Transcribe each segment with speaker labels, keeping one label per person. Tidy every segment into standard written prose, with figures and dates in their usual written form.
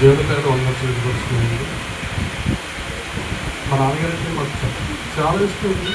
Speaker 1: దేవుని పేరు వందలు తెలియపరుస్తున్నాయండి. మా నాన్నగారికి మాకు చాలా ఇష్టం ఉంది.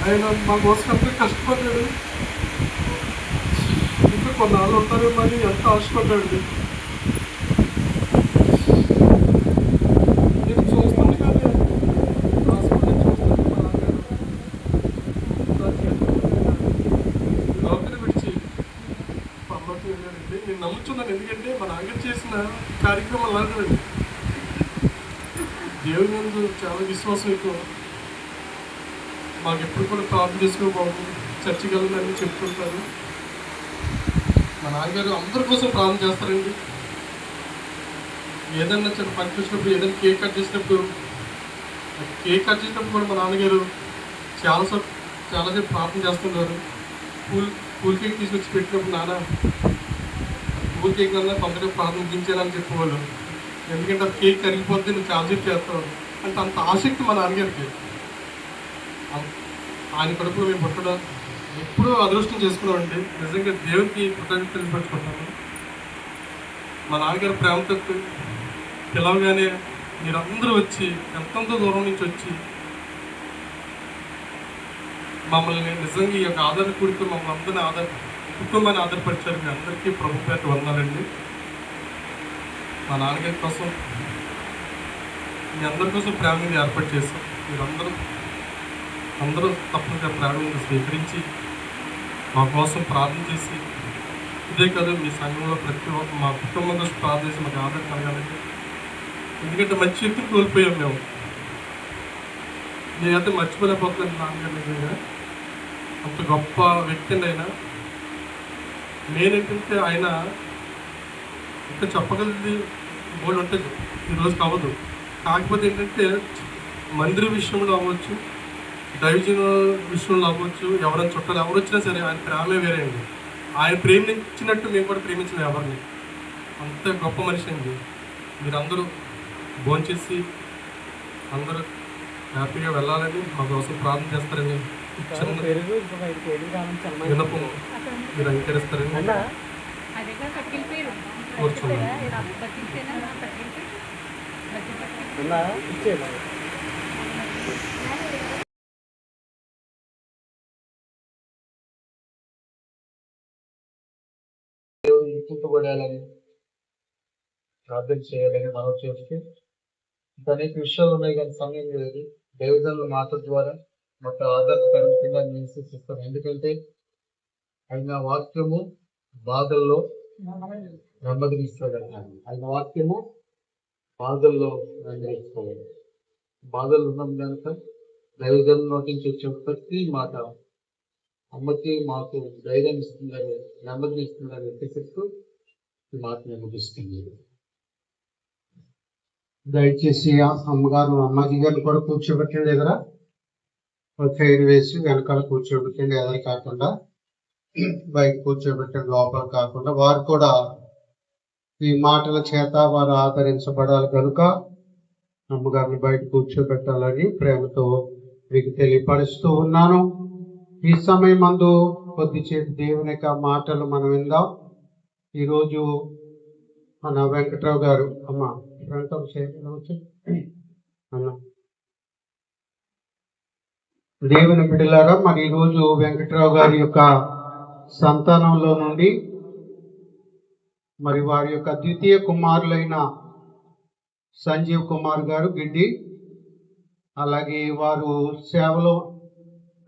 Speaker 1: ఆయన మా కోసం అంతా కష్టపడ్డాడు. ఇంకా కొన్నాళ్ళు ఉంటారేమో అని ఎంత ఆశపడ్డాడు. నేను చూస్తాను కానీ హాస్పిటల్ చూస్తాను. మా నాన్నగారు లోపల విడిచి పర్లోకి వెళ్ళాడండి. నేను నమ్ముతున్నాను, ఎందుకంటే మా నాన్నగారు చేసిన కార్యక్రమం అలాంటివండి. దేవుని ముందు చాలా విశ్వాసం ఎక్కువ. మాకు ఎప్పుడు కూడా ప్రార్థన చేసుకో బాబు, చర్చికి వెళ్ళాలని చెప్తుంటారు. మా నాన్నగారు అందరి కోసం ప్రార్థన చేస్తారండి. ఏదన్నా చిన్న పనికి వచ్చినప్పుడు, ఏదైనా కేక్ కట్ చేసినప్పుడు కూడా మా నాన్నగారు చాలాసేపు ప్రార్థన చేస్తున్నారు. పూల్ కేక్ తీసుకొచ్చి పెట్టినప్పుడు, నాన్న పూల్ కేక్ వల్ల తొందరగా ప్రార్థన దించాలని చెప్పేవాళ్ళు. ఎందుకంటే అది కేక్ కరిగిపోతే నువ్వు చార్జెట్ చేస్తావు అంటే అంత ఆసక్తి మా నాన్నగారికి. ఆయన కడుపులో మేము పుట్టడం ఎప్పుడూ అదృష్టం చేసుకున్నామండి. నిజంగా దేవునికి కృతజ్ఞతలు తెలియపరుచుకుంటాము. మా నాన్నగారు ప్రేమతో పిలవగానే మీరందరూ వచ్చి ఎంతో దూరం నుంచి వచ్చి మమ్మల్ని నిజంగా ఈ యొక్క ఆదరణ కూడితో మమ్మల్ని అందరినీ కుటుంబాన్ని ఆధారపరిచారు. మీ అందరికీ ప్రభు పేరు వందనాలండి. మా నాన్నగారి కోసం, మీ అందరి కోసం ప్రేమ మీద ఏర్పాటు చేస్తాం. అందరూ తప్పనిసరిగా ప్రేమ మీద స్వీకరించి మా కోసం ప్రార్థన చేసి, ఇదే కాదు మీ సంఘంలో ప్రతి ఒక్క మా కుటుంబం కోసం ప్రార్థన చేసి మాకు ఆదరణ కలగాలండి. ఎందుకంటే మంచి వ్యక్తిని కోల్పోయాం మేము. నేనైతే మర్చిపోలేకపోతున్నాను నాన్నగారు. నిజంగా అంత గొప్ప వ్యక్తి అండి ఆయన. నేనేంటంటే ఆయన ఇంకా చెప్పగలిగింది బోల్డ్ ఉంటుంది, ఈరోజు కావద్దు. కాకపోతే ఏంటంటే మందిర విషయంలో అవ్వచ్చు, దైవజన విషయంలో అవ్వచ్చు, ఎవరైనా చుట్టాలు ఎవరు వచ్చినా సరే ఆయన ప్రేమే వేరే అండి. ఆయన ప్రేమించినట్టు మేము కూడా ప్రేమించలేము ఎవరిని. అంత గొప్ప మనిషి అండి. మీరందరూ భోంచేసి అందరూ హ్యాపీగా వెళ్ళాలని మా కోసం ప్రార్థన చేస్తారని చిన్న విన్నపం మీరు అంగీకరిస్తారని కూర్చున్నాను.
Speaker 2: చింతపడాలని ప్రార్థన చేయాలని మనం చేస్తే అనేక విషయాలు ఉన్నాయి, కానీ సమయం లేదు. దేవజనుల మాట ద్వారా మాకు ఆధారపరంగా నివసిస్తాం. ఎందుకంటే ఆయన వాక్యము బాధల్లో నెమ్మదినిస్తాడు. ఆయన వాక్యము బాధల్లో నెమ్మదిస్తాడు. బాధలు ఉన్నాం కనుక దైవజనుల నోటి నుంచి వచ్చే ప్రతి మాట అమ్మకి మాకు ధైర్యం ఇస్తుందని, నెమ్మదిని ఇస్తుందని చెప్పేస్తూ ఈ మాటను ముగిస్తుంది. దయచేసి అమ్మగారు అమ్మాజీ గారిని కూడా కూర్చోబెట్టండి. ఎదుర చైర్ వేసి వెనకాల కూర్చోబెట్టండి. ఎదురు కాకుండా బయట కూర్చోబెట్టండి, లోపల కాకుండా. వారు కూడా ఈ మాటల చేత వారు ఆదరించబడాలి కనుక అమ్మగారిని బయట కూర్చోబెట్టాలని ప్రేమతో మీకు తెలియపరుస్తూ ఉన్నాను. ఈ సమయం మందు కొద్దిసేపు దేవుని యొక్క మాటలు మనం విందాం. ఈరోజు మన వెంకట్రావు గారు అమ్మ అన్న దేవుని బిడ్డలారా, మరి ఈరోజు వెంకట్రావు గారి యొక్క సంతానంలో నుండి మరి వారి యొక్క ద్వితీయ కుమారులైన సంజీవ్ కుమార్ గారు గిడ్డి, అలాగే వారు సేవలో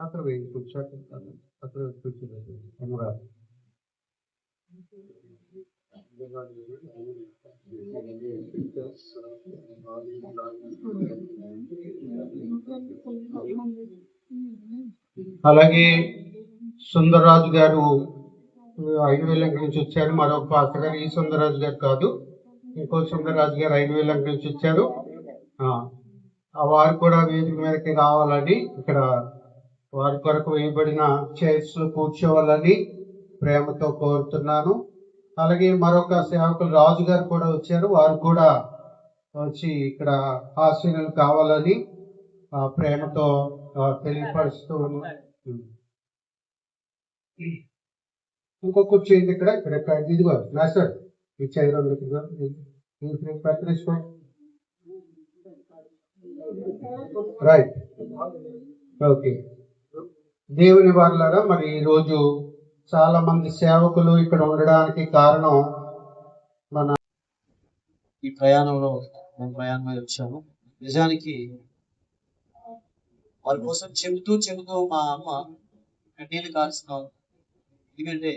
Speaker 2: అక్కడ అలాగే సుందరరాజు గారు 5,000 నుంచి వచ్చారు. మరొక పాస్టర్ గారు, ఈ సుందరరాజు గారు కాదు, ఇంకో సుందరరాజు గారు 5,000 నుంచి వచ్చారు. వారు కూడా వేదిక మీదకి రావాలని, ఇక్కడ వారి కొరకు వేయబడిన చైర్స్ లో కూర్చోవాలని ప్రేమతో కోరుతున్నాను. అలాగే మరొక సేవకులు రాజు గారు కూడా వచ్చారు. వారు కూడా వచ్చి ఇక్కడ ఆశీర్వాదాలు కావాలని ప్రేమతో తెలియపరుస్తూ ఇంకో కుర్చీ ఏంటి ఇక్కడ ఇక్కడ ఇదిగో మాస్టర్ ఈ చైర్ రైట్. ఓకే, దేవుని వాళ్ళారా, మరి ఈరోజు చాలా మంది సేవకులు ఇక్కడ ఉండడానికి కారణం మన
Speaker 3: ఈ ప్రయాణంలో మేము ప్రయాణమై వచ్చాము. నిజానికి వాళ్ళ కోసం చెబుతూ మా అమ్మ కన్నీళ్ళు కాల్స్తున్నాం. ఎందుకంటే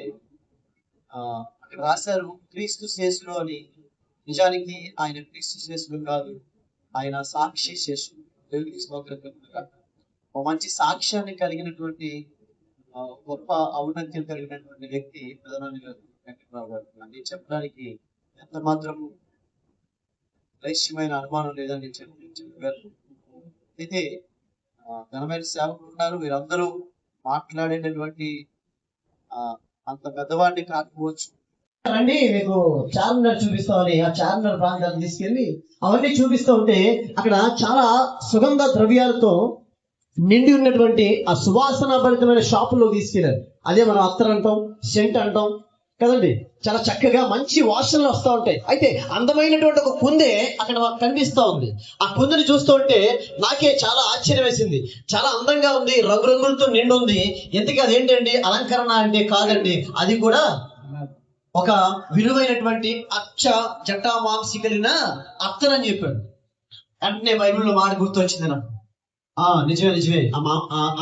Speaker 3: అక్కడ రాశారు క్రీస్తు శేషుడు అని. నిజానికి ఆయన క్రీస్తు శేషుడు కాదు, ఆయన సాక్షి శేషుడు. దేవునికి స్తోత్రం కలుగునుగాక. ఒక మంచి సాక్ష్యాన్ని కలిగినటువంటి గొప్ప ఔన్నత్యం కలిగినటువంటి వ్యక్తి ప్రధాని గారు వెంకటరావు గారు. అని చెప్పడానికి ఎంత మాత్రము లక్ష్యమైన అనుమానం లేదని చెప్పారు. అయితే ఘనమైన సేవకులు ఉన్నారు, వీరందరూ మాట్లాడేటటువంటి అంత పెద్దవాడిని కాకపోవచ్చు.
Speaker 4: రండి మీకు చార్మినార్ చూపిస్తామని ఆ చార్మినార్ ప్రాంతాన్ని తీసుకెళ్లి అవన్నీ చూపిస్తూ ఉంటే అక్కడ చాలా సుగంధ ద్రవ్యాలతో నిండి ఉన్నటువంటి ఆ సువాసన భరితమైన షాపుల్లో తీసుకెళ్లారు. అదే మనం అత్తర్ అంటాం, సెంట్ అంటాం కదండి. చాలా చక్కగా మంచి వాసనలు వస్తూ ఉంటాయి. అయితే అందమైనటువంటి ఒక కుందే అక్కడ కనిపిస్తూ ఉంది. ఆ కుందని చూస్తూ ఉంటే నాకే చాలా ఆశ్చర్యం వేసింది. చాలా అందంగా ఉంది, రంగురంగులతో నిండి ఉంది. ఎందుకు అదేంటండి అలంకరణ అంటే? కాదండి, అది కూడా ఒక విలువైనటువంటి అచ్చ జటా మాంసి కలిగిన అత్తర్ అని చెప్పాడు. అంటే బైబిల్లో మాట గుర్తు వచ్చింది నాకు. నిజమే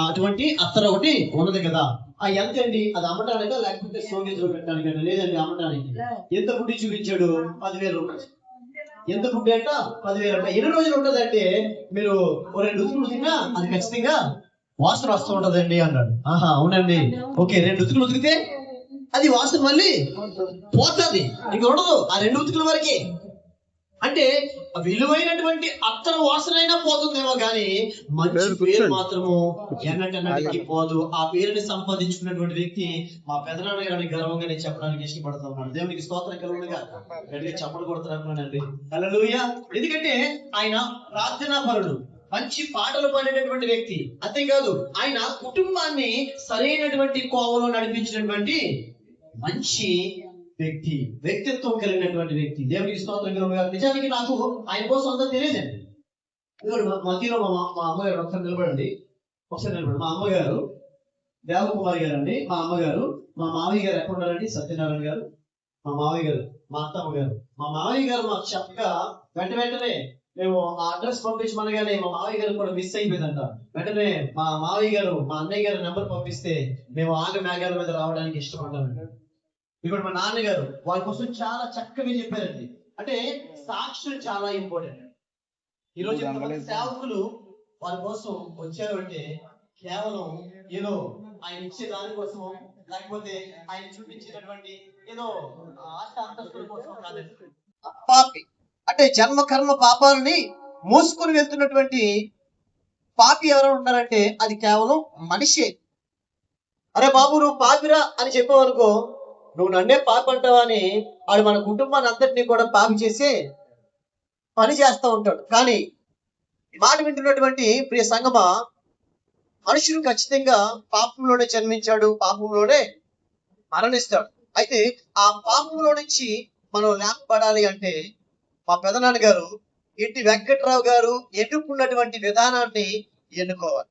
Speaker 4: అటువంటి అత్తర్ ఒకటి ఉన్నది కదా. ఎంత అండి? అది అమ్మటానికా లేకపోతే సోగేజ్లో పెట్టడానికంటే? లేదండి, అమ్మటానికి. ఎంత గుడ్డి చూపించాడు? 10,000 రూపాయలు. ఎంత గుడ్డి అంట? 10,000 అంట. ఎన్ని రోజులు ఉంటదంటే మీరు 2 ఉతుకులు తిన్నా అది ఖచ్చితంగా వాసన వస్తూ ఉంటదండి అన్నాడు. అవునండి, ఓకే. 2 ఉతుకులు ఉతికితే అది వాసన మళ్ళీ పోతుంది, ఇంక ఉండదు ఆ 2 ఉతుకుల వరకే. అంటే విలువైనటువంటి అత్తరు వాసన అయినా పోతుందేమో కానీ మంచి పేరు మాత్రము ఎన్నటన్నటికి పోదు. ఆ పేరుని సంపాదించుకున్నటువంటి వ్యక్తి మా పెదనాన్న గారిని గర్వంగా నేను చెప్పడానికి ఇష్టపడతా ఉన్నాను. దేవునికి స్తోత్రం కలుగునుగా. గట్టిగా చప్పట్లు కొడుతున్నానండి. హల్లెలూయా. ఎందుకంటే ఆయన ప్రార్థనా పరుడు, మంచి పాటలు పాడేటటువంటి వ్యక్తి. అంతేకాదు ఆయన కుటుంబాన్ని సరైనటువంటి కోవలో నడిపించినటువంటి మంచి వ్యక్తి, వ్యక్తిత్వం కలిగినటువంటి వ్యక్తి. దేవునికి స్తోత్రం కలుగునుగా. నిజానికి నాకు ఆయన కోసం అంతా తెలియదండి. మధ్యలో మా అమ్మగారు ఒకసారి నిలబడండి. మా అమ్మగారు దేవకుమారి గారు అండి. మా అమ్మగారు, మా మావయ్య గారు ఎక్కడ ఉన్నారండి? సత్యనారాయణ గారు. మా మావయ్య గారు, మా అత్తమ్మ గారు. మా మావయ్య గారు మాకు చెప్పగా వెంటనే మేము ఆ అడ్రస్ పంపించమనగానే మా మావయ్య గారు కూడా మిస్ అయిపోయిందంట. వెంటనే మా మావయ్య గారు మా అన్నయ్య గారు నెంబర్ పంపిస్తే మేము ఆగ మేఘాల మీద రావడానికి ఇష్టపడ్డామండి. ఇప్పుడు మా నాన్నగారు వాళ్ళ కోసం చాలా చక్కగా చెప్పారండి. అంటే సాక్షులు చాలా ఇంపార్టెంట్. ఈరోజు సేవకులు వాళ్ళ కోసం వచ్చారు అంటే కేవలం ఏదో ఆయన ఇచ్చే దానికోసం, లేకపోతే ఆయన చూపించినటువంటి ఏదో ఆశ అంతస్తుల కోసం కాదండి. పాపి అంటే జన్మ కర్మ పాపాలని మోసుకొని వెళ్తున్నటువంటి పాపి ఎవరు ఉన్నారంటే అది కేవలం మనిషే. అరే బాబు నువ్వు పాపిరా అని చెప్పావనుకో, నువ్వు నన్నే పాపి అంటావా అని వాడు మన కుటుంబాన్ని అంతటినీ కూడా పాపి చేసి పని చేస్తూ ఉంటాడు. కానీ మాట వింటున్నటువంటి ప్రియ సంగమా, మనుషుడు ఖచ్చితంగా పాపంలోనే జన్మించాడు, పాపంలోనే మరణిస్తాడు. అయితే ఆ పాపంలో నుంచి మనం లేపబడాలి అంటే మా పెదనాన్న గారు ఇంటి వెంకట్రావు గారు ఎన్నుకున్నటువంటి విధానాన్ని ఎన్నుకోవాలి.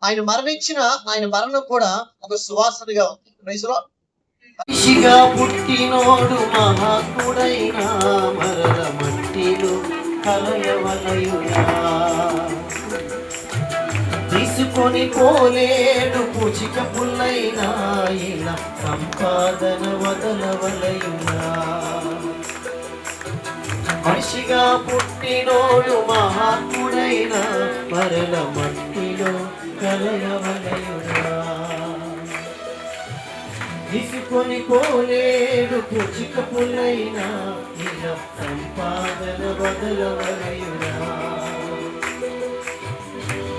Speaker 4: ఆయన మరణించిన ఆయన మరణం కూడా ఒక సువాసనగా ఉంది. రైసులో మనిషిగా పుట్టినోడు మహాత్ముడైన మరల మట్టిలో కలయవలయునా, తీసుకొని పోలేడు పూచిక పుల్లైనా ఇలా సంపాదన వదలవలయునా. మనిషిగా పుట్టినోడు మహాత్ముడైన మరల మట్టిలో కలయవలయునా, తీసుకొని పోలేడు పూచిక పుల్లైనా ఇలా సంపాదన వదలవలయునా.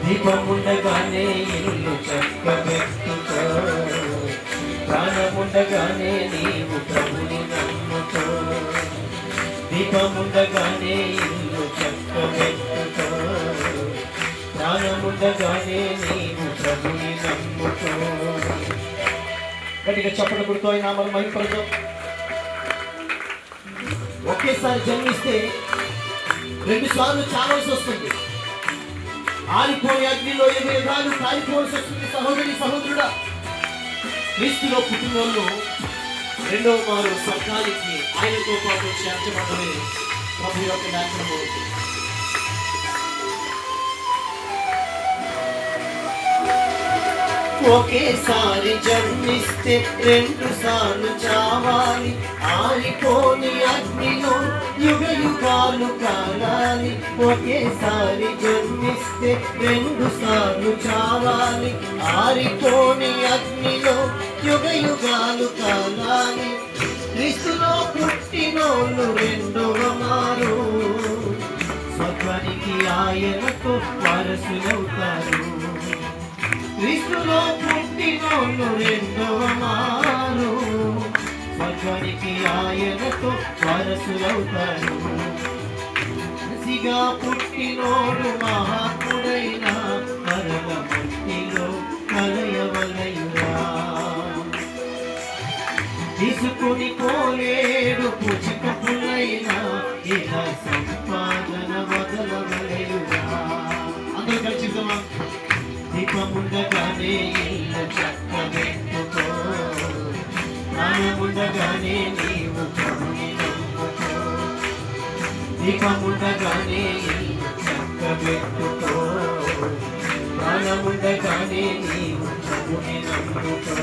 Speaker 4: దీపముండగానే ఇల్లు చక్కబెట్టుకో, ప్రాణముండగానే నీవు ప్రభుని నమ్ముకో. దీపముండగానే ఇల్లు చక్కబెట్టుకో, ప్రాణముండగానే నీవు ప్రభుని నమ్ముకో. గట్టిగా చప్పట కొడుతూ ఆయన నామమును మహిమపరుద్దాం. ఒకేసారి జన్మిస్తే 2 సార్లు చావాల్సి వస్తుంది. ఆరిపోయే అగ్నిలో యుగాలు కాలిపోవాల్సి వస్తుంది. సహోదరి సహోదరుడా, క్రీస్తులో పుట్టినోళ్ళు 2వ మారు స్వర్గానికి ఆయనతో పాటు చేర్చబడమే ప్రభు యొక్క లేఖనము. ఒకేసారి జన్మిస్తే 2 సార్లు చావాలి. ఆరిపోని అగ్నిలో యుగాలు కాలాలి. ఒకేసారి జన్మిస్తే 2 సార్లు చావాలి. ఆరిపోని అగ్నిలో యుగాలు కాలాలి. క్రీస్తులో పుట్టినోళ్ళు 2వ మారు స్వర్గానికి ఆయనతో వారసులవుతారు. క్రీస్తులో పుట్టినోళ్ళు 2వ మారు స్వర్గానికి ఆయనతో వారసులవుతారు. మనిషిగా పుట్టినోడు మహాత్ముడైన మరల మట్టిలో కలయవలయురా. తీసుకుని పోలేడు పుచిక పుల్లైన ఇహ సంపాదన వదలవలయురా. అందరూ కలిసి దీపముండగానే ఇల్లు చక్కబెట్టుకో, ప్రాణముండగానే నీవు ప్రభుని నమ్ముకో. దీపముండగానే ఇల్లు చక్కబెట్టుకో, ప్రాణముండగానే నీవు ప్రభుని నమ్ముకో.